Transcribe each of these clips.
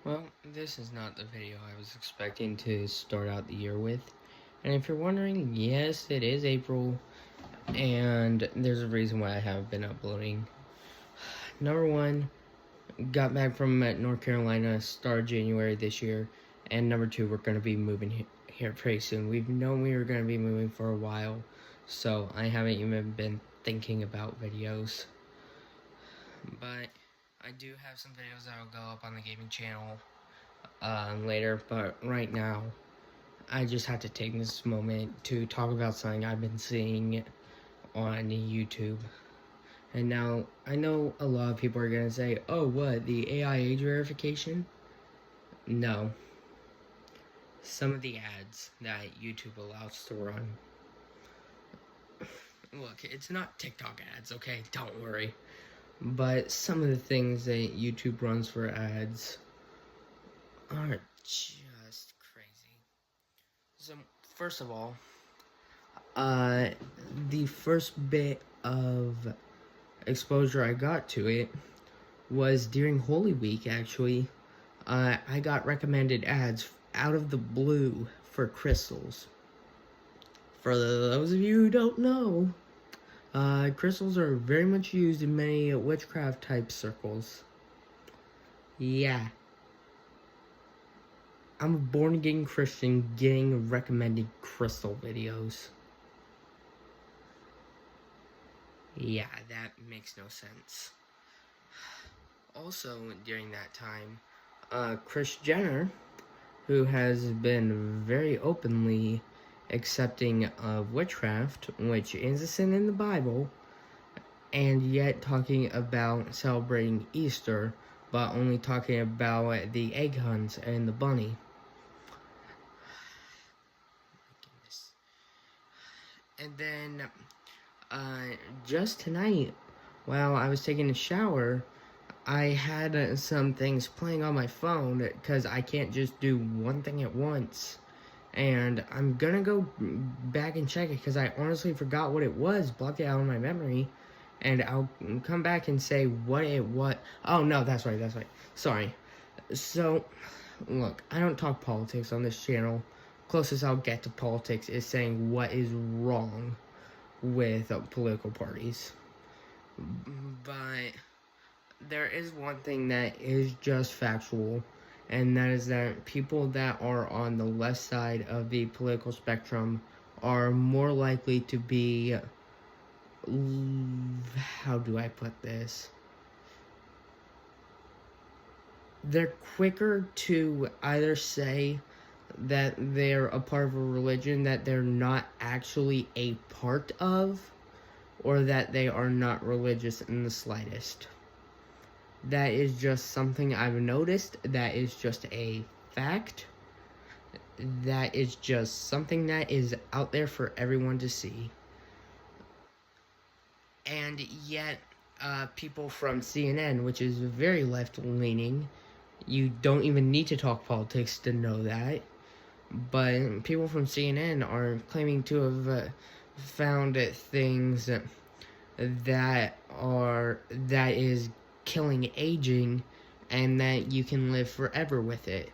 Well, this is not the video I was expecting to start out the year with. And if you're wondering, yes, it is April, and there's a reason why I haven't been uploading. Number one, got back from North Carolina, started January this year, and number two, we're going to be moving here pretty soon. We've known we were going to be moving for a while, so I haven't even been thinking about videos. But I do have some videos that will go up on the gaming channel later, but right now I just had to take this moment to talk about something I've been seeing on YouTube. And now I know a lot of people are gonna say, oh, what, the AI age verification? No, some of the ads that YouTube allows to run. Look, it's not TikTok ads, okay, don't worry, but some of the things that YouTube runs for ads are just crazy. So, first of all, the first bit of exposure I got to it was during Holy Week, actually. I got recommended ads out of the blue for crystals. For those of you who don't know, crystals are very much used in many witchcraft type circles. Yeah. I'm a born again Christian getting recommended crystal videos. Yeah, that makes no sense. Also, during that time, Kris Jenner, who has been very openly accepting of witchcraft, which is a sin in the Bible, and yet talking about celebrating Easter, but only talking about the egg hunts and the bunny. And then, just tonight, while I was taking a shower, I had some things playing on my phone because I can't just do one thing at once. And I'm gonna go back and check it because I honestly forgot what it was, blocked it out of my memory. And I'll come back and say what it was. Oh, no, that's right. Sorry. So, look, I don't talk politics on this channel. Closest I'll get to politics is saying what is wrong with political parties. But there is one thing that is just factual, and that is that people that are on the left side of the political spectrum are more likely to be, how do I put this? They're quicker to either say that they're a part of a religion that they're not actually a part of, or that they are not religious in the slightest. That is just something I've noticed. That is just a fact. That is just something that is out there for everyone to see. And yet, people from CNN, which is very left-leaning, you don't even need to talk politics to know that, but people from CNN are claiming to have found things that is killing aging, and that you can live forever with it.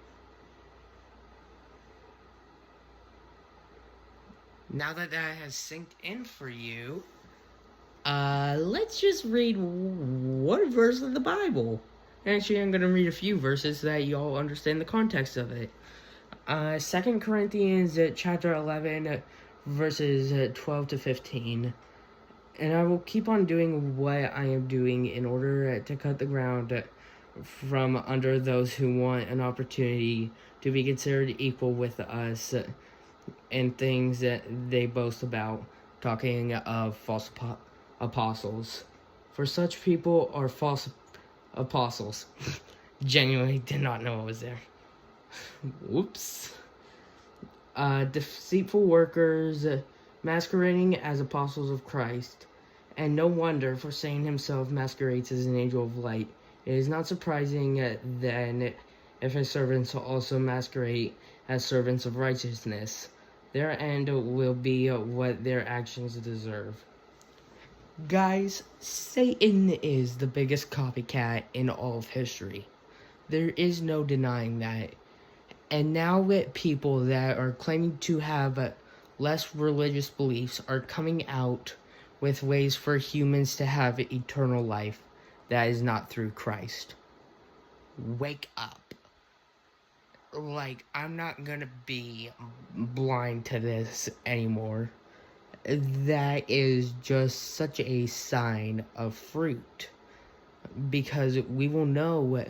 Now that has synced in for you, let's just read one verse of the Bible. Actually, I'm going to read a few verses so that you all understand the context of it. 2 Corinthians chapter 11, verses 12 to 15. And I will keep on doing what I am doing in order to cut the ground from under those who want an opportunity to be considered equal with us in things that they boast about, talking of false apostles. For such people are false apostles. Genuinely did not know it was there. Whoops. Deceitful workers, masquerading as apostles of Christ. And no wonder, for Satan himself masquerades as an angel of light. It is not surprising then if his servants also masquerade as servants of righteousness. Their end will be what their actions deserve. Guys, Satan is the biggest copycat in all of history. There is no denying that. And now that people that are claiming to have less religious beliefs are coming out with ways for humans to have eternal life that is not through Christ. Wake up. Like, I'm not gonna be blind to this anymore. That is just such a sign of fruit. Because we will know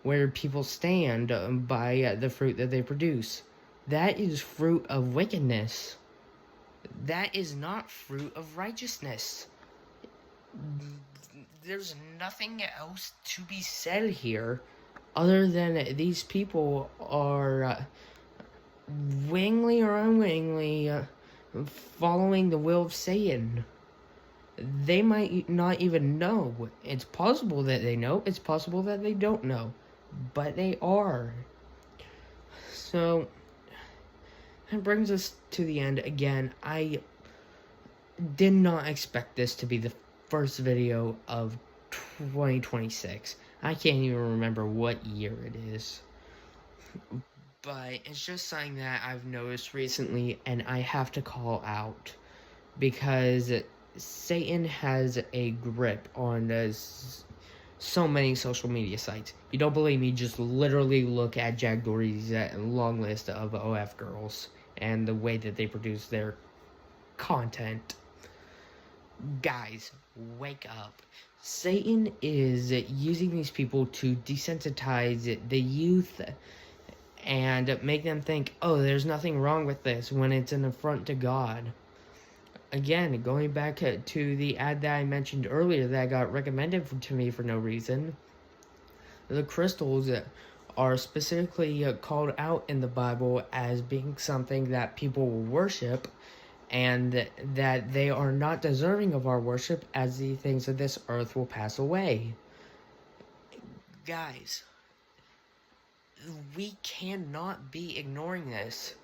where people stand by the fruit that they produce. That is fruit of wickedness. That is not fruit of righteousness. There's nothing else to be said here other than these people are wittingly or unwittingly following the will of Satan. They might not even know. It's possible that they know. It's possible that they don't know. But they are. So, that brings us to the end. Again, I did not expect this to be the first video of 2026. I can't even remember what year it is. But it's just something that I've noticed recently, and I have to call out. Because Satan has a grip on so many social media sites. You don't believe me? Just literally look at Jack Doherty's long list of OF girls and the way that they produce their content. Guys, wake up. Satan is using these people to desensitize the youth and make them think, oh, there's nothing wrong with this, when it's an affront to God. Again, going back to the ad that I mentioned earlier that got recommended to me for no reason, the crystals are specifically called out in the Bible as being something that people will worship, and that they are not deserving of our worship, as the things of this earth will pass away. Guys, we cannot be ignoring this.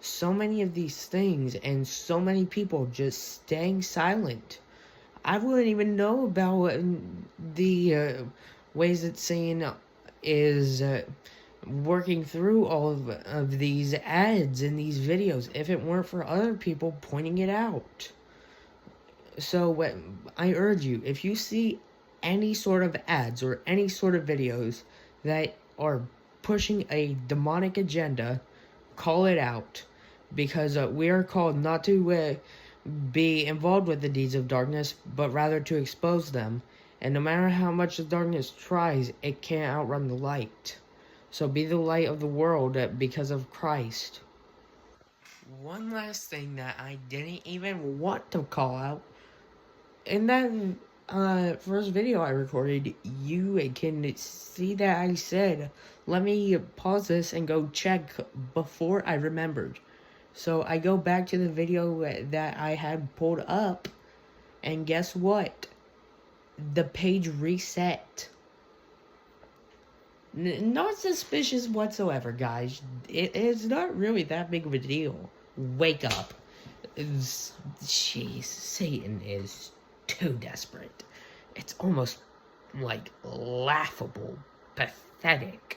So many of these things and so many people just staying silent. I wouldn't even know about the ways that Satan is working through all of these ads and these videos if it weren't for other people pointing it out. So I urge you, if you see any sort of ads or any sort of videos that are pushing a demonic agenda, call it out. Because we are called not to be involved with the deeds of darkness, but rather to expose them. And no matter how much the darkness tries, it can't outrun the light. So be the light of the world because of Christ. One last thing that I didn't even want to call out. In that first video I recorded, you can see that I said, let me pause this and go check before I remembered. So I go back to the video that I had pulled up, and guess what? The page reset. Not suspicious whatsoever, guys. It's not really that big of a deal. Wake up. Jeez, Satan is too desperate. It's almost like laughable, pathetic.